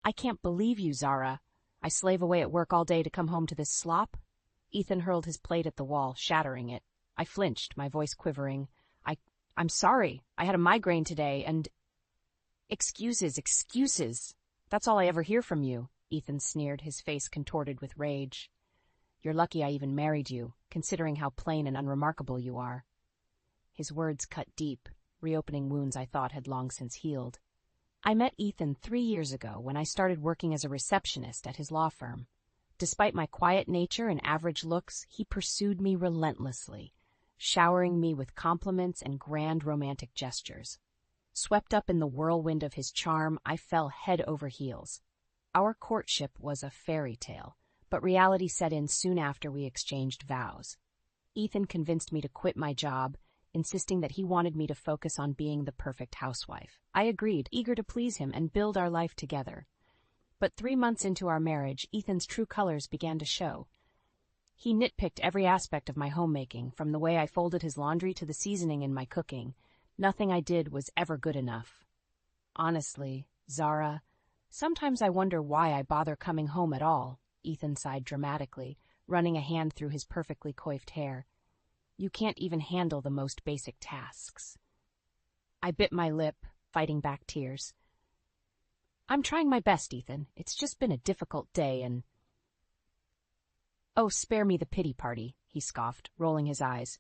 I can't believe you, Zara. I slave away at work all day to come home to this slop? Ethan hurled his plate at the wall, shattering it. I flinched, my voice quivering. I'm sorry. I had a migraine today, and... Excuses, excuses. That's all I ever hear from you, Ethan sneered, his face contorted with rage. You're lucky I even married you, considering how plain and unremarkable you are. His words cut deep, reopening wounds I thought had long since healed. I met Ethan 3 years ago when I started working as a receptionist at his law firm. Despite my quiet nature and average looks, he pursued me relentlessly, showering me with compliments and grand romantic gestures. Swept up in the whirlwind of his charm, I fell head over heels. Our courtship was a fairy tale, but reality set in soon after we exchanged vows. Ethan convinced me to quit my job, insisting that he wanted me to focus on being the perfect housewife. I agreed, eager to please him and build our life together. But 3 months into our marriage, Ethan's true colors began to show. He nitpicked every aspect of my homemaking, from the way I folded his laundry to the seasoning in my cooking. Nothing I did was ever good enough. Honestly, Zara, sometimes I wonder why I bother coming home at all, Ethan sighed dramatically, running a hand through his perfectly coiffed hair. You can't even handle the most basic tasks. I bit my lip, fighting back tears. I'm trying my best, Ethan. It's just been a difficult day and... Oh, spare me the pity party, he scoffed, rolling his eyes.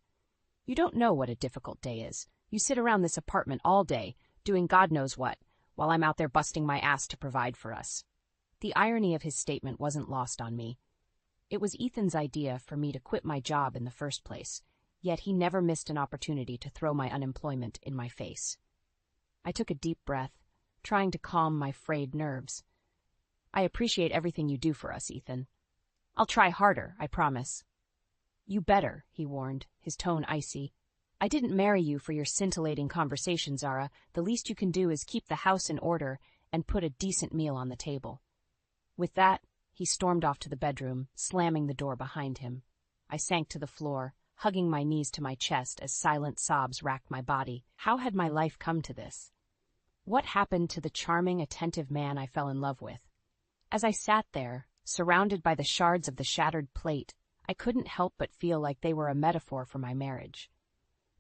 You don't know what a difficult day is. You sit around this apartment all day, doing God knows what, while I'm out there busting my ass to provide for us. The irony of his statement wasn't lost on me. It was Ethan's idea for me to quit my job in the first place, yet he never missed an opportunity to throw my unemployment in my face. I took a deep breath, trying to calm my frayed nerves. I appreciate everything you do for us, Ethan. I'll try harder, I promise. You better, he warned, his tone icy. I didn't marry you for your scintillating conversation, Zara. The least you can do is keep the house in order and put a decent meal on the table. With that, he stormed off to the bedroom, slamming the door behind him. I sank to the floor, hugging my knees to my chest as silent sobs racked my body. How had my life come to this? What happened to the charming, attentive man I fell in love with? As I sat there, surrounded by the shards of the shattered plate, I couldn't help but feel like they were a metaphor for my marriage.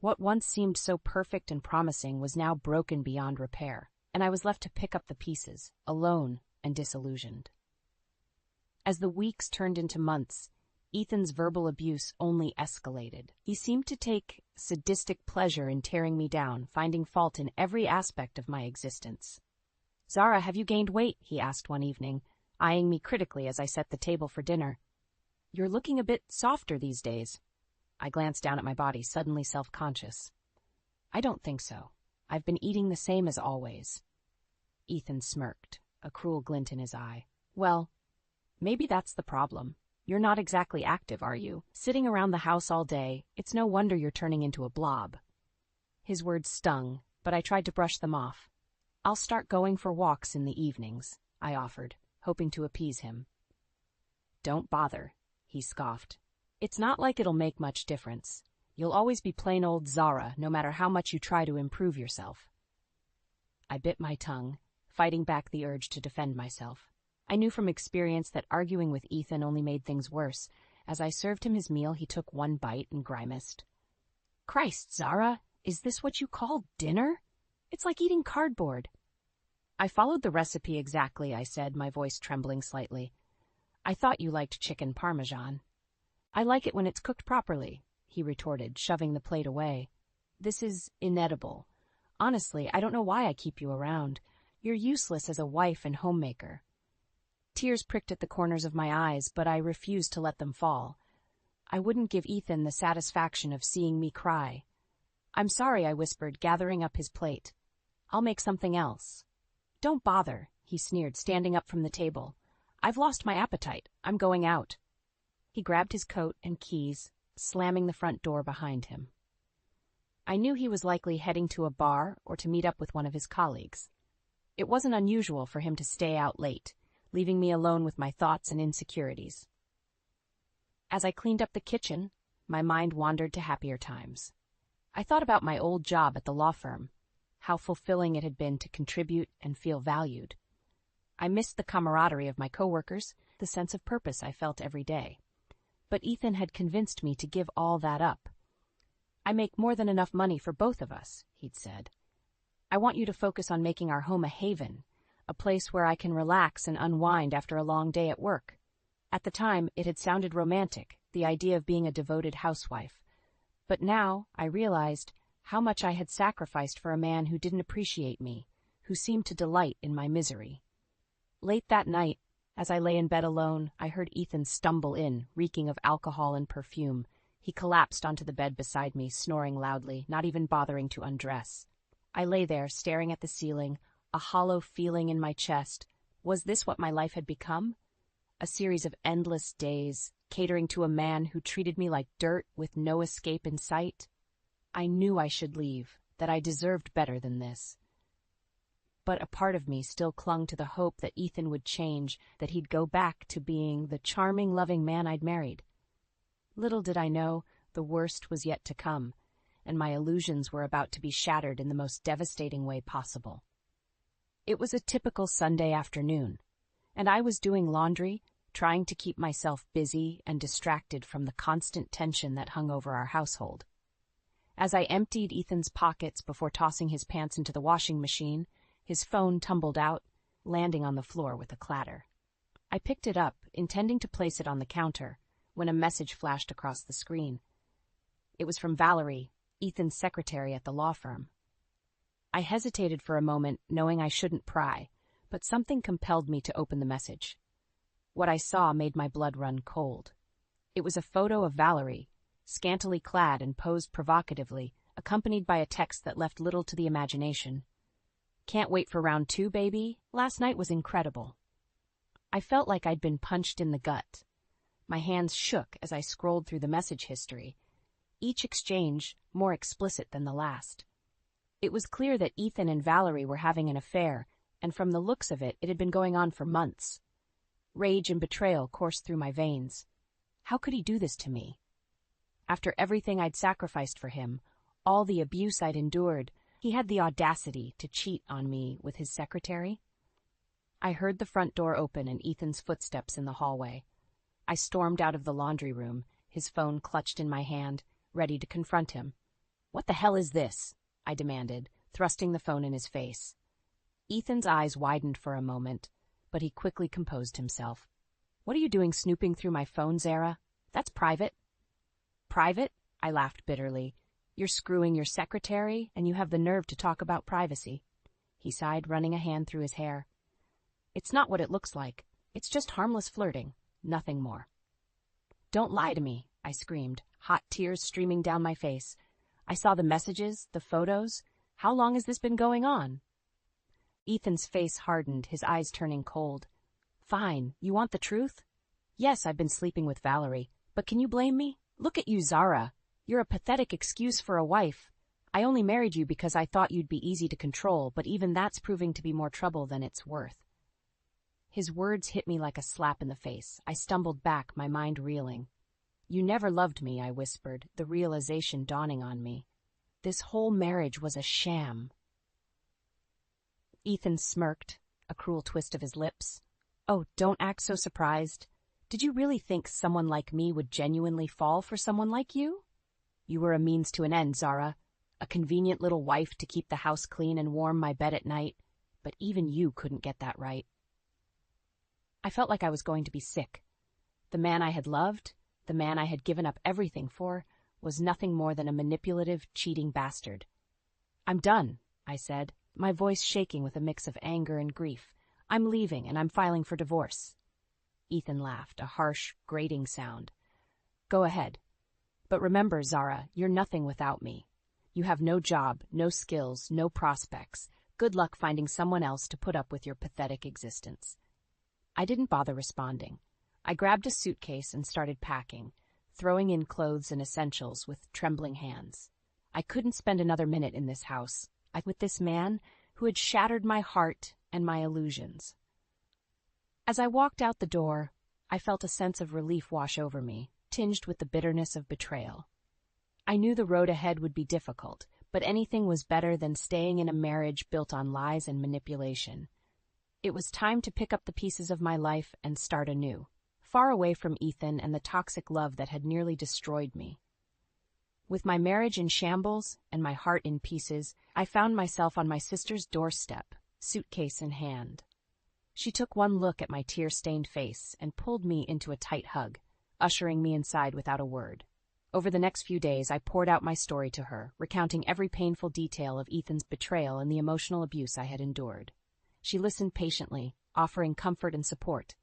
What once seemed so perfect and promising was now broken beyond repair, and I was left to pick up the pieces, alone and disillusioned. As the weeks turned into months, Ethan's verbal abuse only escalated. He seemed to take sadistic pleasure in tearing me down, finding fault in every aspect of my existence. Zara, have you gained weight? He asked one evening, eyeing me critically as I set the table for dinner. You're looking a bit softer these days. I glanced down at my body, suddenly self-conscious. I don't think so. I've been eating the same as always. Ethan smirked, a cruel glint in his eye. Well, maybe that's the problem. You're not exactly active, are you? Sitting around the house all day, it's no wonder you're turning into a blob. His words stung, but I tried to brush them off. I'll start going for walks in the evenings, I offered, hoping to appease him. Don't bother, he scoffed. It's not like it'll make much difference. You'll always be plain old Zara, no matter how much you try to improve yourself. I bit my tongue, fighting back the urge to defend myself. I knew from experience that arguing with Ethan only made things worse. As I served him his meal, he took one bite and grimaced. Christ, Zara, is this what you call dinner? It's like eating cardboard. I followed the recipe exactly, I said, my voice trembling slightly. I thought you liked chicken parmesan. I like it when it's cooked properly, he retorted, shoving the plate away. This is inedible. Honestly, I don't know why I keep you around. You're useless as a wife and homemaker. Tears pricked at the corners of my eyes, but I refused to let them fall. I wouldn't give Ethan the satisfaction of seeing me cry. I'm sorry, I whispered, gathering up his plate. I'll make something else. Don't bother, he sneered, standing up from the table. I've lost my appetite. I'm going out. He grabbed his coat and keys, slamming the front door behind him. I knew he was likely heading to a bar or to meet up with one of his colleagues. It wasn't unusual for him to stay out late, leaving me alone with my thoughts and insecurities. As I cleaned up the kitchen, my mind wandered to happier times. I thought about my old job at the law firm, how fulfilling it had been to contribute and feel valued. I missed the camaraderie of my coworkers, the sense of purpose I felt every day. But Ethan had convinced me to give all that up. "I make more than enough money for both of us," he'd said. "I want you to focus on making our home a haven, a place where I can relax and unwind after a long day at work." At the time, it had sounded romantic, the idea of being a devoted housewife. But now I realized how much I had sacrificed for a man who didn't appreciate me, who seemed to delight in my misery. Late that night, as I lay in bed alone, I heard Ethan stumble in, reeking of alcohol and perfume. He collapsed onto the bed beside me, snoring loudly, not even bothering to undress. I lay there, staring at the ceiling, a hollow feeling in my chest. Was this what my life had become? A series of endless days, catering to a man who treated me like dirt with no escape in sight? I knew I should leave, that I deserved better than this. But a part of me still clung to the hope that Ethan would change, that he'd go back to being the charming, loving man I'd married. Little did I know, the worst was yet to come, and my illusions were about to be shattered in the most devastating way possible. It was a typical Sunday afternoon, and I was doing laundry, trying to keep myself busy and distracted from the constant tension that hung over our household. As I emptied Ethan's pockets before tossing his pants into the washing machine, his phone tumbled out, landing on the floor with a clatter. I picked it up, intending to place it on the counter, when a message flashed across the screen. It was from Valerie, Ethan's secretary at the law firm. I hesitated for a moment, knowing I shouldn't pry, but something compelled me to open the message. What I saw made my blood run cold. It was a photo of Valerie, scantily clad and posed provocatively, accompanied by a text that left little to the imagination. "Can't wait for round 2, baby. Last night was incredible." I felt like I'd been punched in the gut. My hands shook as I scrolled through the message history, each exchange more explicit than the last. It was clear that Ethan and Valerie were having an affair, and from the looks of it, it had been going on for months. Rage and betrayal coursed through my veins. How could he do this to me? After everything I'd sacrificed for him, all the abuse I'd endured, he had the audacity to cheat on me with his secretary? I heard the front door open and Ethan's footsteps in the hallway. I stormed out of the laundry room, his phone clutched in my hand, ready to confront him. "What the hell is this?" I demanded, thrusting the phone in his face. Ethan's eyes widened for a moment, but he quickly composed himself. "What are you doing snooping through my phone, Zara? That's private." "Private?" I laughed bitterly. "You're screwing your secretary, and you have the nerve to talk about privacy." He sighed, running a hand through his hair. "It's not what it looks like. It's just harmless flirting, nothing more." "Don't lie to me," I screamed, hot tears streaming down my face. "I saw the messages, the photos. How long has this been going on?" Ethan's face hardened, his eyes turning cold. "Fine, you want the truth? Yes, I've been sleeping with Valerie, but can you blame me? Look at you, Zara. You're a pathetic excuse for a wife. I only married you because I thought you'd be easy to control, but even that's proving to be more trouble than it's worth." His words hit me like a slap in the face. I stumbled back, my mind reeling. "You never loved me," I whispered, the realization dawning on me. This whole marriage was a sham. Ethan smirked, a cruel twist of his lips. "Oh, don't act so surprised. Did you really think someone like me would genuinely fall for someone like you? You were a means to an end, Zara, a convenient little wife to keep the house clean and warm my bed at night, but even you couldn't get that right." I felt like I was going to be sick. The man I had loved, the man I had given up everything for, was nothing more than a manipulative, cheating bastard. "I'm done," I said, my voice shaking with a mix of anger and grief. "I'm leaving, and I'm filing for divorce." Ethan laughed, a harsh, grating sound. "Go ahead. But remember, Zara, you're nothing without me. You have no job, no skills, no prospects. Good luck finding someone else to put up with your pathetic existence." I didn't bother responding. I grabbed a suitcase and started packing, throwing in clothes and essentials with trembling hands. I couldn't spend another minute in this house, with this man who had shattered my heart and my illusions. As I walked out the door, I felt a sense of relief wash over me, tinged with the bitterness of betrayal. I knew the road ahead would be difficult, but anything was better than staying in a marriage built on lies and manipulation. It was time to pick up the pieces of my life and start anew, far away from Ethan and the toxic love that had nearly destroyed me. With my marriage in shambles and my heart in pieces, I found myself on my sister's doorstep, suitcase in hand. She took one look at my tear-stained face and pulled me into a tight hug, ushering me inside without a word. Over the next few days, I poured out my story to her, recounting every painful detail of Ethan's betrayal and the emotional abuse I had endured. She listened patiently, offering comfort and support,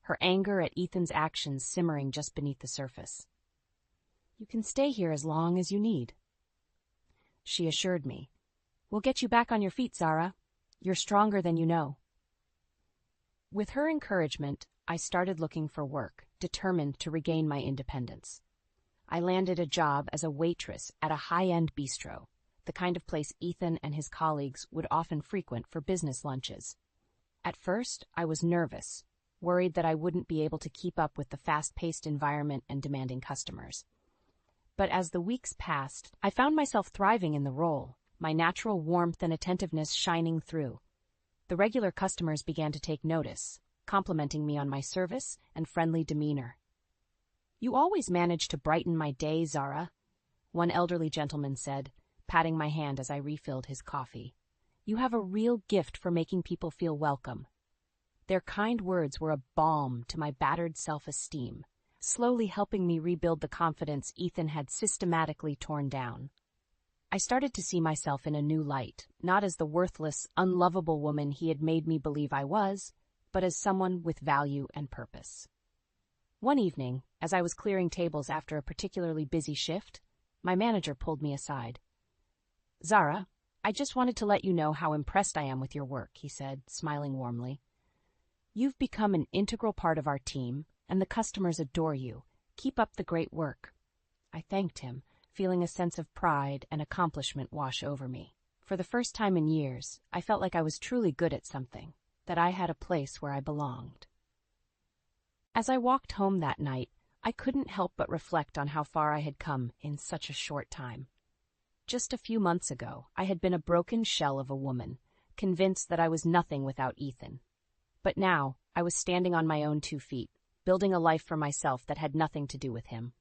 her anger at Ethan's actions simmering just beneath the surface. "You can stay here as long as you need," she assured me. "We'll get you back on your feet, Zara. You're stronger than you know." With her encouragement, I started looking for work, determined to regain my independence. I landed a job as a waitress at a high-end bistro, the kind of place Ethan and his colleagues would often frequent for business lunches. At first, I was nervous, worried that I wouldn't be able to keep up with the fast-paced environment and demanding customers. But as the weeks passed, I found myself thriving in the role, my natural warmth and attentiveness shining through. The regular customers began to take notice, complimenting me on my service and friendly demeanor. "You always manage to brighten my day, Zara," one elderly gentleman said, patting my hand as I refilled his coffee. "You have a real gift for making people feel welcome." Their kind words were a balm to my battered self-esteem, slowly helping me rebuild the confidence Ethan had systematically torn down. I started to see myself in a new light, not as the worthless, unlovable woman he had made me believe I was, but as someone with value and purpose. One evening, as I was clearing tables after a particularly busy shift, my manager pulled me aside. "Zara, I just wanted to let you know how impressed I am with your work," he said, smiling warmly. "You've become an integral part of our team, and the customers adore you. Keep up the great work." I thanked him, feeling a sense of pride and accomplishment wash over me. For the first time in years, I felt like I was truly good at something, that I had a place where I belonged. As I walked home that night, I couldn't help but reflect on how far I had come in such a short time. Just a few months ago, I had been a broken shell of a woman, convinced that I was nothing without Ethan. But now, I was standing on my own 2 feet, building a life for myself that had nothing to do with him.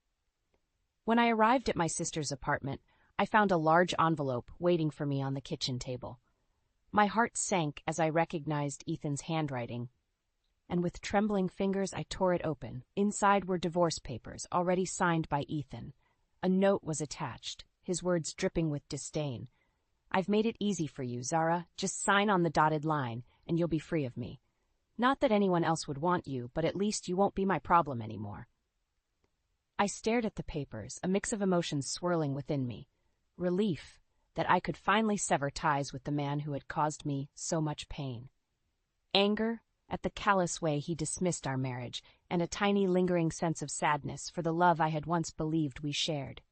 When I arrived at my sister's apartment, I found a large envelope waiting for me on the kitchen table. My heart sank as I recognized Ethan's handwriting, and with trembling fingers I tore it open. Inside were divorce papers, already signed by Ethan. A note was attached, his words dripping with disdain. "I've made it easy for you, Zara. Just sign on the dotted line, and you'll be free of me. Not that anyone else would want you, but at least you won't be my problem anymore." I stared at the papers, a mix of emotions swirling within me. Relief that I could finally sever ties with the man who had caused me so much pain. Anger at the callous way he dismissed our marriage, and a tiny lingering sense of sadness for the love I had once believed we shared.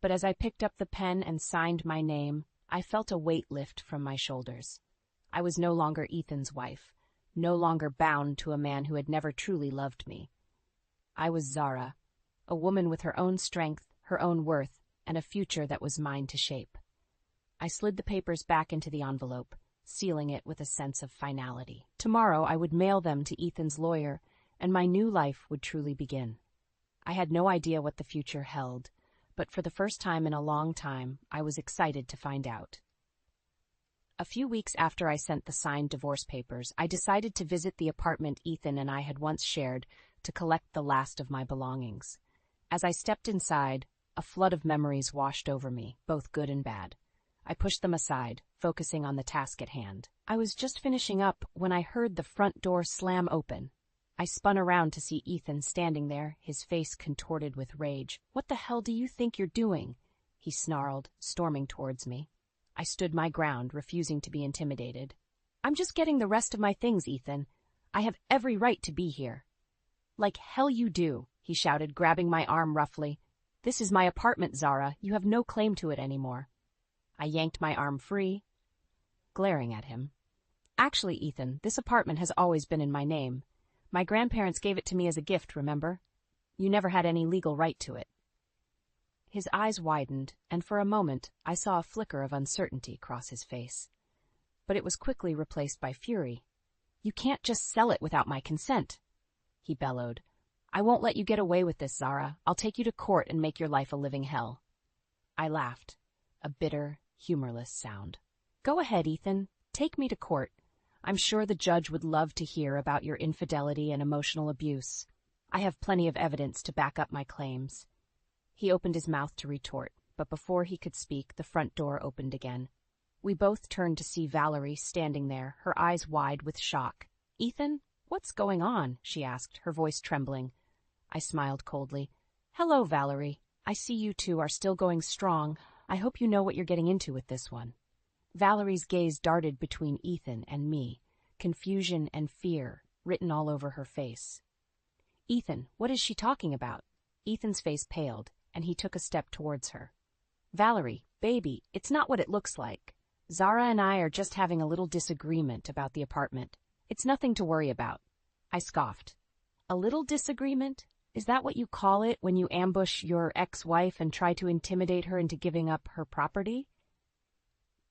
But as I picked up the pen and signed my name, I felt a weight lift from my shoulders. I was no longer Ethan's wife, no longer bound to a man who had never truly loved me. I was Zara, a woman with her own strength, her own worth, and a future that was mine to shape. I slid the papers back into the envelope, sealing it with a sense of finality. Tomorrow I would mail them to Ethan's lawyer, and my new life would truly begin. I had no idea what the future held, but for the first time in a long time, I was excited to find out. A few weeks after I sent the signed divorce papers, I decided to visit the apartment Ethan and I had once shared to collect the last of my belongings. As I stepped inside, a flood of memories washed over me, both good and bad. I pushed them aside, focusing on the task at hand. I was just finishing up when I heard the front door slam open. I spun around to see Ethan standing there, his face contorted with rage. "What the hell do you think you're doing?" he snarled, storming towards me. I stood my ground, refusing to be intimidated. "I'm just getting the rest of my things, Ethan. I have every right to be here." "Like hell you do," he shouted, grabbing my arm roughly. "This is my apartment, Zara. You have no claim to it anymore." I yanked my arm free, glaring at him. "Actually, Ethan, this apartment has always been in my name. My grandparents gave it to me as a gift, remember? You never had any legal right to it." His eyes widened, and for a moment I saw a flicker of uncertainty cross his face. But it was quickly replaced by fury. You can't just sell it without my consent, he bellowed. I won't let you get away with this, Zara. I'll take you to court and make your life a living hell. I laughed, a bitter, humorless sound. Go ahead, Ethan. Take me to court. I'm sure the judge would love to hear about your infidelity and emotional abuse. I have plenty of evidence to back up my claims. He opened his mouth to retort, but before he could speak, the front door opened again. We both turned to see Valerie standing there, her eyes wide with shock. Ethan, what's going on? She asked, her voice trembling. I smiled coldly. Hello, Valerie. I see you two are still going strong. I hope you know what you're getting into with this one. Valerie's gaze darted between Ethan and me, confusion and fear written all over her face. Ethan, what is she talking about? Ethan's face paled, and he took a step towards her. Valerie, baby, it's not what it looks like. Zara and I are just having a little disagreement about the apartment. It's nothing to worry about. I scoffed. A little disagreement? Is that what you call it when you ambush your ex-wife and try to intimidate her into giving up her property?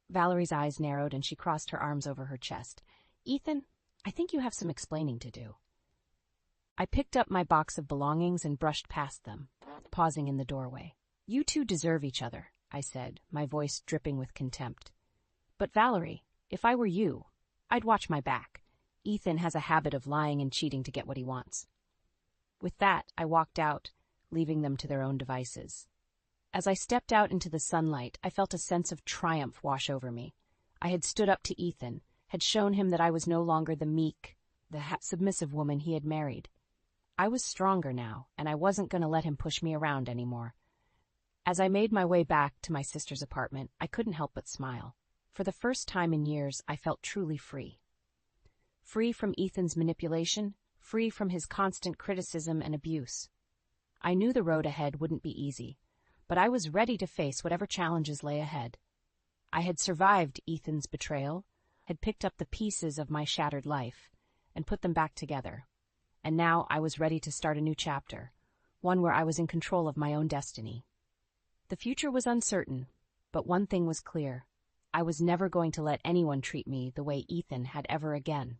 Valerie's eyes narrowed and she crossed her arms over her chest. Ethan, I think you have some explaining to do. I picked up my box of belongings and brushed past them, pausing in the doorway. You two deserve each other, I said, my voice dripping with contempt. But Valerie, if I were you, I'd watch my back. Ethan has a habit of lying and cheating to get what he wants. With that, I walked out, leaving them to their own devices. As I stepped out into the sunlight, I felt a sense of triumph wash over me. I had stood up to Ethan, had shown him that I was no longer the meek, submissive woman he had married. I was stronger now, and I wasn't going to let him push me around anymore. As I made my way back to my sister's apartment, I couldn't help but smile. For the first time in years, I felt truly free. Free from Ethan's manipulation, free from his constant criticism and abuse. I knew the road ahead wouldn't be easy, but I was ready to face whatever challenges lay ahead. I had survived Ethan's betrayal, had picked up the pieces of my shattered life, and put them back together. And now I was ready to start a new chapter, one where I was in control of my own destiny. The future was uncertain, but one thing was clear. I was never going to let anyone treat me the way Ethan had ever again.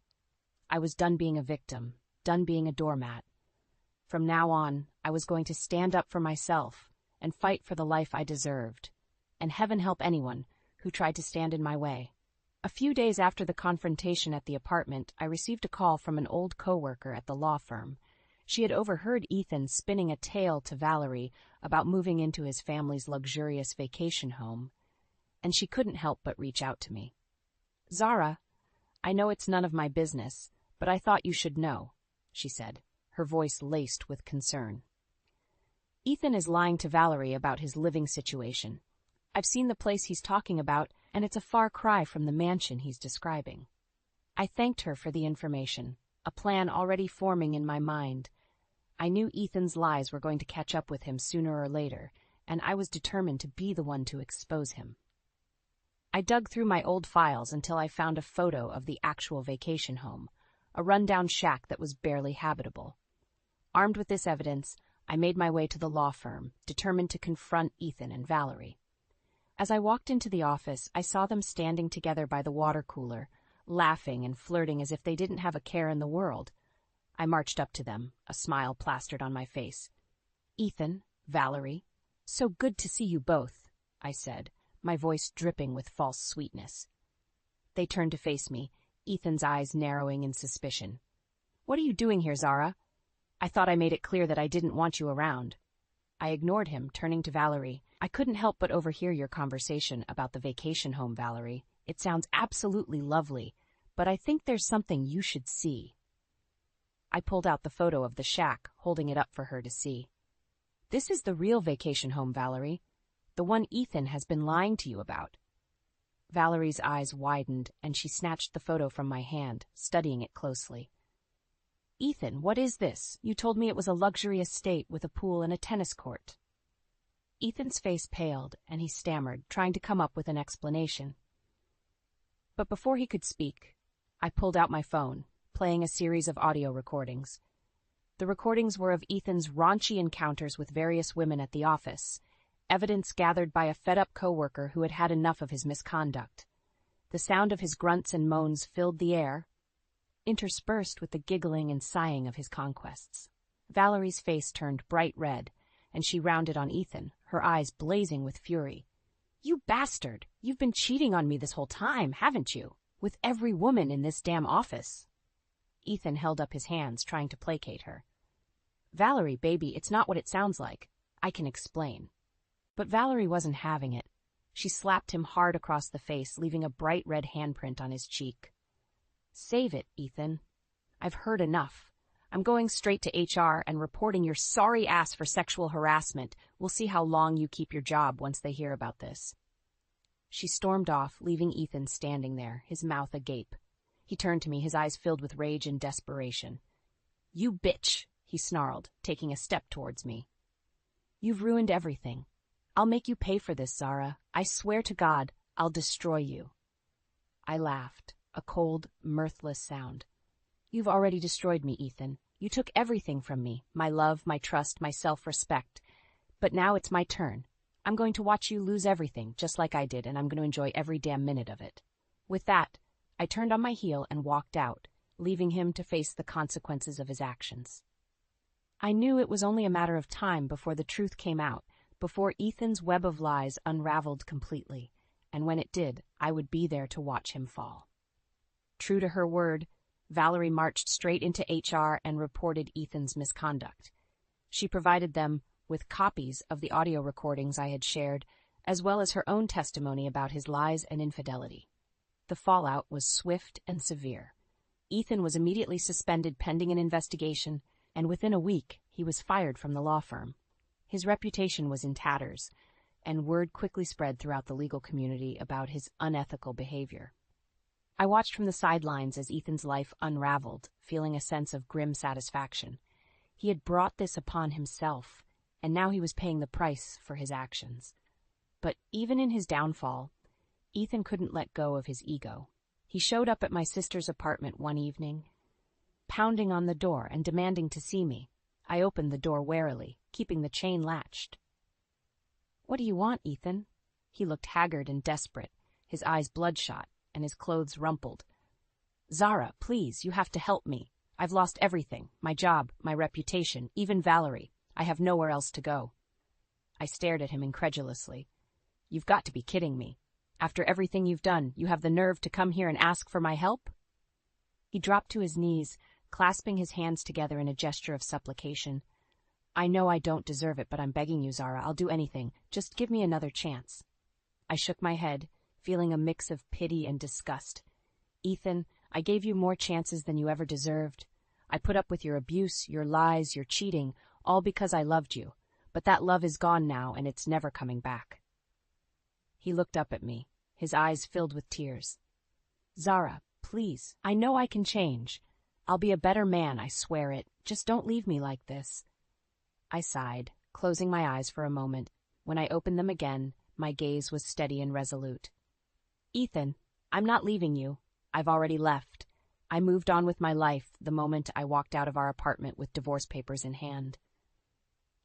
I was done being a victim, done being a doormat. From now on, I was going to stand up for myself and fight for the life I deserved, and heaven help anyone who tried to stand in my way. A few days after the confrontation at the apartment, I received a call from an old coworker at the law firm. She had overheard Ethan spinning a tale to Valerie about moving into his family's luxurious vacation home, and she couldn't help but reach out to me. Zara, I know it's none of my business, but I thought you should know, she said, her voice laced with concern. Ethan is lying to Valerie about his living situation. I've seen the place he's talking about, and it's a far cry from the mansion he's describing. I thanked her for the information, a plan already forming in my mind. I knew Ethan's lies were going to catch up with him sooner or later, and I was determined to be the one to expose him. I dug through my old files until I found a photo of the actual vacation home, a rundown shack that was barely habitable. Armed with this evidence, I made my way to the law firm, determined to confront Ethan and Valerie. As I walked into the office, I saw them standing together by the water cooler, laughing and flirting as if they didn't have a care in the world. I marched up to them, a smile plastered on my face. Ethan, Valerie, so good to see you both, I said, my voice dripping with false sweetness. They turned to face me, Ethan's eyes narrowing in suspicion. What are you doing here, Zara? I thought I made it clear that I didn't want you around. I ignored him, turning to Valerie. I couldn't help but overhear your conversation about the vacation home, Valerie. It sounds absolutely lovely, but I think there's something you should see. I pulled out the photo of the shack, holding it up for her to see. This is the real vacation home, Valerie. The one Ethan has been lying to you about. Valerie's eyes widened, and she snatched the photo from my hand, studying it closely. Ethan, what is this? You told me it was a luxury estate with a pool and a tennis court. Ethan's face paled, and he stammered, trying to come up with an explanation. But before he could speak, I pulled out my phone, playing a series of audio recordings. The recordings were of Ethan's raunchy encounters with various women at the office, evidence gathered by a fed-up coworker who had had enough of his misconduct. The sound of his grunts and moans filled the air. interspersed with the giggling and sighing of his conquests. Valerie's face turned bright red, and she rounded on Ethan, her eyes blazing with fury. "You bastard! You've been cheating on me this whole time, haven't you? With every woman in this damn office." Ethan held up his hands, trying to placate her. "Valerie, baby, it's not what it sounds like. I can explain." But Valerie wasn't having it. She slapped him hard across the face, leaving a bright red handprint on his cheek. "Save it, Ethan. I've heard enough. I'm going straight to HR and reporting your sorry ass for sexual harassment. We'll see how long you keep your job once they hear about this." She stormed off, leaving Ethan standing there, his mouth agape. He turned to me, his eyes filled with rage and desperation. "You bitch," he snarled, taking a step towards me. "You've ruined everything. I'll make you pay for this, Zara. I swear to God, I'll destroy you." I laughed, a cold, mirthless sound. "You've already destroyed me, Ethan. You took everything from me, my love, my trust, my self-respect. But now it's my turn. I'm going to watch you lose everything, just like I did, and I'm going to enjoy every damn minute of it." With that, I turned on my heel and walked out, leaving him to face the consequences of his actions. I knew it was only a matter of time before the truth came out, before Ethan's web of lies unraveled completely, and when it did, I would be there to watch him fall. True to her word, Valerie marched straight into HR and reported Ethan's misconduct. She provided them with copies of the audio recordings I had shared, as well as her own testimony about his lies and infidelity. The fallout was swift and severe. Ethan was immediately suspended pending an investigation, and within a week he was fired from the law firm. His reputation was in tatters, and word quickly spread throughout the legal community about his unethical behavior. I watched from the sidelines as Ethan's life unraveled, feeling a sense of grim satisfaction. He had brought this upon himself, and now he was paying the price for his actions. But even in his downfall, Ethan couldn't let go of his ego. He showed up at my sister's apartment one evening, pounding on the door and demanding to see me. I opened the door warily, keeping the chain latched. "What do you want, Ethan?" He looked haggard and desperate, his eyes bloodshot and his clothes rumpled. "Zara, please, you have to help me. I've lost everything, my job, my reputation, even Valerie. I have nowhere else to go." I stared at him incredulously. "You've got to be kidding me. After everything you've done, you have the nerve to come here and ask for my help?" He dropped to his knees, clasping his hands together in a gesture of supplication. "I know I don't deserve it, but I'm begging you, Zara. I'll do anything. Just give me another chance." I shook my head, feeling a mix of pity and disgust. "Ethan, I gave you more chances than you ever deserved. I put up with your abuse, your lies, your cheating, all because I loved you. But that love is gone now, and it's never coming back." He looked up at me, his eyes filled with tears. "Zara, please, I know I can change. I'll be a better man, I swear it. Just don't leave me like this." I sighed, closing my eyes for a moment. When I opened them again, my gaze was steady and resolute. "Ethan, I'm not leaving you. I've already left. I moved on with my life the moment I walked out of our apartment with divorce papers in hand."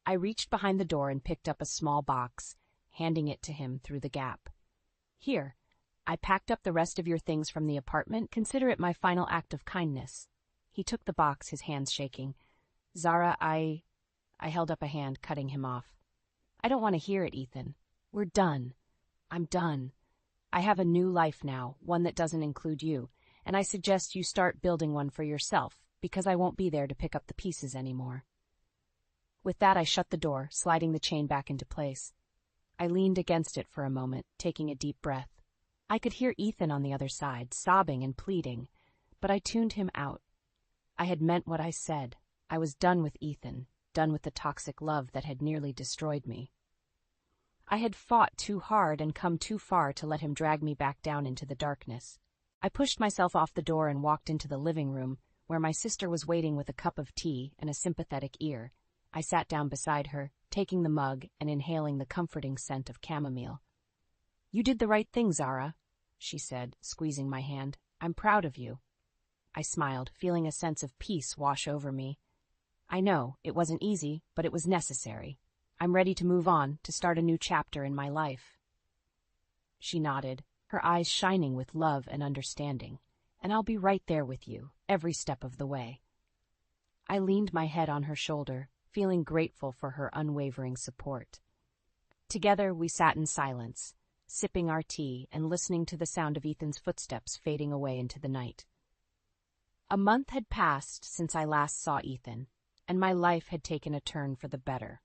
I reached behind the door and picked up a small box, handing it to him through the gap. "Here, I packed up the rest of your things from the apartment. Consider it my final act of kindness." He took the box, his hands shaking. "Zara, I held up a hand, cutting him off. "I don't want to hear it, Ethan. We're done. I'm done. I have a new life now, one that doesn't include you, and I suggest you start building one for yourself, because I won't be there to pick up the pieces anymore." With that, I shut the door, sliding the chain back into place. I leaned against it for a moment, taking a deep breath. I could hear Ethan on the other side, sobbing and pleading, but I tuned him out. I had meant what I said. I was done with Ethan, done with the toxic love that had nearly destroyed me. I had fought too hard and come too far to let him drag me back down into the darkness. I pushed myself off the door and walked into the living room, where my sister was waiting with a cup of tea and a sympathetic ear. I sat down beside her, taking the mug and inhaling the comforting scent of chamomile. "You did the right thing, Zara," she said, squeezing my hand. "I'm proud of you." I smiled, feeling a sense of peace wash over me. "I know, it wasn't easy, but it was necessary. I'm ready to move on, to start a new chapter in my life." She nodded, her eyes shining with love and understanding. and I'll be right there with you, every step of the way." I leaned my head on her shoulder, feeling grateful for her unwavering support. Together we sat in silence, sipping our tea and listening to the sound of Ethan's footsteps fading away into the night. A month had passed since I last saw Ethan, and my life had taken a turn for the better.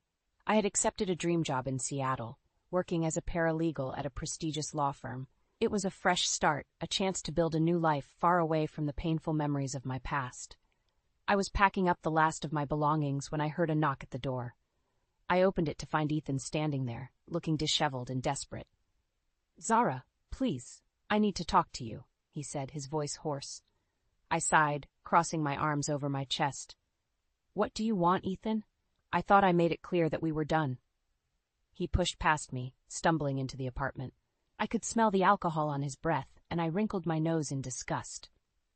I had accepted a dream job in Seattle, working as a paralegal at a prestigious law firm. It was a fresh start, a chance to build a new life far away from the painful memories of my past. I was packing up the last of my belongings when I heard a knock at the door. I opened it to find Ethan standing there, looking disheveled and desperate. "Zara, please, I need to talk to you," he said, his voice hoarse. I sighed, crossing my arms over my chest. "What do you want, Ethan? I thought I made it clear that we were done." He pushed past me, stumbling into the apartment. I could smell the alcohol on his breath, and I wrinkled my nose in disgust.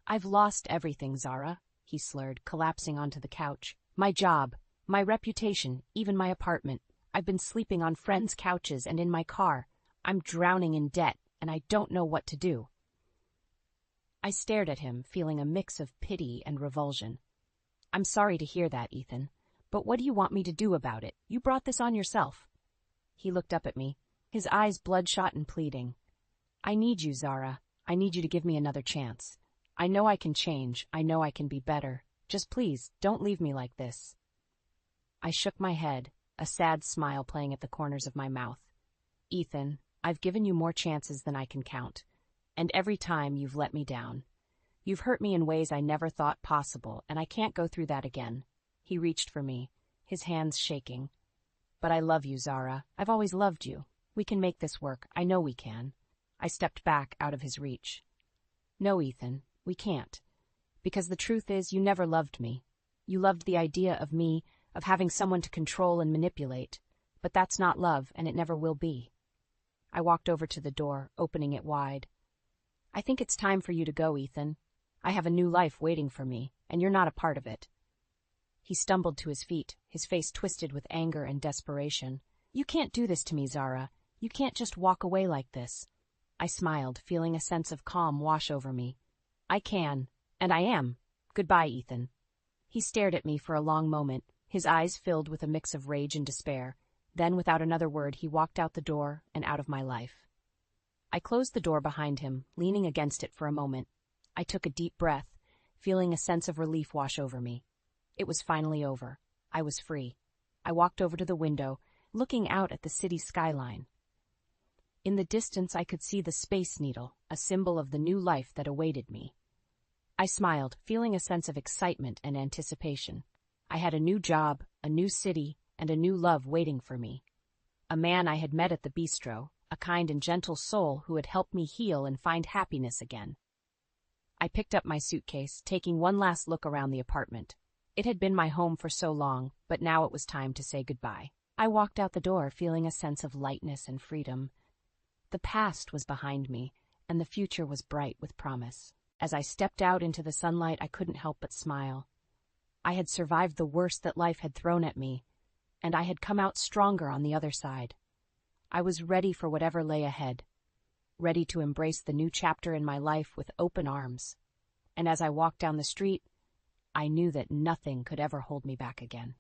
"I've lost everything, Zara," he slurred, collapsing onto the couch. "My job, my reputation, even my apartment. I've been sleeping on friends' couches and in my car. I'm drowning in debt, and I don't know what to do." I stared at him, feeling a mix of pity and revulsion. "I'm sorry to hear that, Ethan, but what do you want me to do about it? You brought this on yourself." He looked up at me, his eyes bloodshot and pleading. "I need you, Zara. I need you to give me another chance. I know I can change. I know I can be better. Just please, don't leave me like this." I shook my head, a sad smile playing at the corners of my mouth. "Ethan, I've given you more chances than I can count, and every time you've let me down. You've hurt me in ways I never thought possible, and I can't go through that again." He reached for me, his hands shaking. "But I love you, Zara. I've always loved you. We can make this work. I know we can." I stepped back out of his reach. "No, Ethan, we can't. Because the truth is, you never loved me. You loved the idea of me, of having someone to control and manipulate. But that's not love, and it never will be." I walked over to the door, opening it wide. "I think it's time for you to go, Ethan. I have a new life waiting for me, and you're not a part of it." He stumbled to his feet, his face twisted with anger and desperation. "You can't do this to me, Zara. You can't just walk away like this." I smiled, feeling a sense of calm wash over me. "I can, and I am. Goodbye, Ethan." He stared at me for a long moment, his eyes filled with a mix of rage and despair. Then, without another word, he walked out the door and out of my life. I closed the door behind him, leaning against it for a moment. I took a deep breath, feeling a sense of relief wash over me. It was finally over. I was free. I walked over to the window, looking out at the city skyline. In the distance, I could see the Space Needle, a symbol of the new life that awaited me. I smiled, feeling a sense of excitement and anticipation. I had a new job, a new city, and a new love waiting for me. A man I had met at the bistro, a kind and gentle soul who had helped me heal and find happiness again. I picked up my suitcase, taking one last look around the apartment. It had been my home for so long, but now it was time to say goodbye. I walked out the door feeling a sense of lightness and freedom. The past was behind me, and the future was bright with promise. As I stepped out into the sunlight, I couldn't help but smile. I had survived the worst that life had thrown at me, and I had come out stronger on the other side. I was ready for whatever lay ahead, ready to embrace the new chapter in my life with open arms. And as I walked down the street, I knew that nothing could ever hold me back again.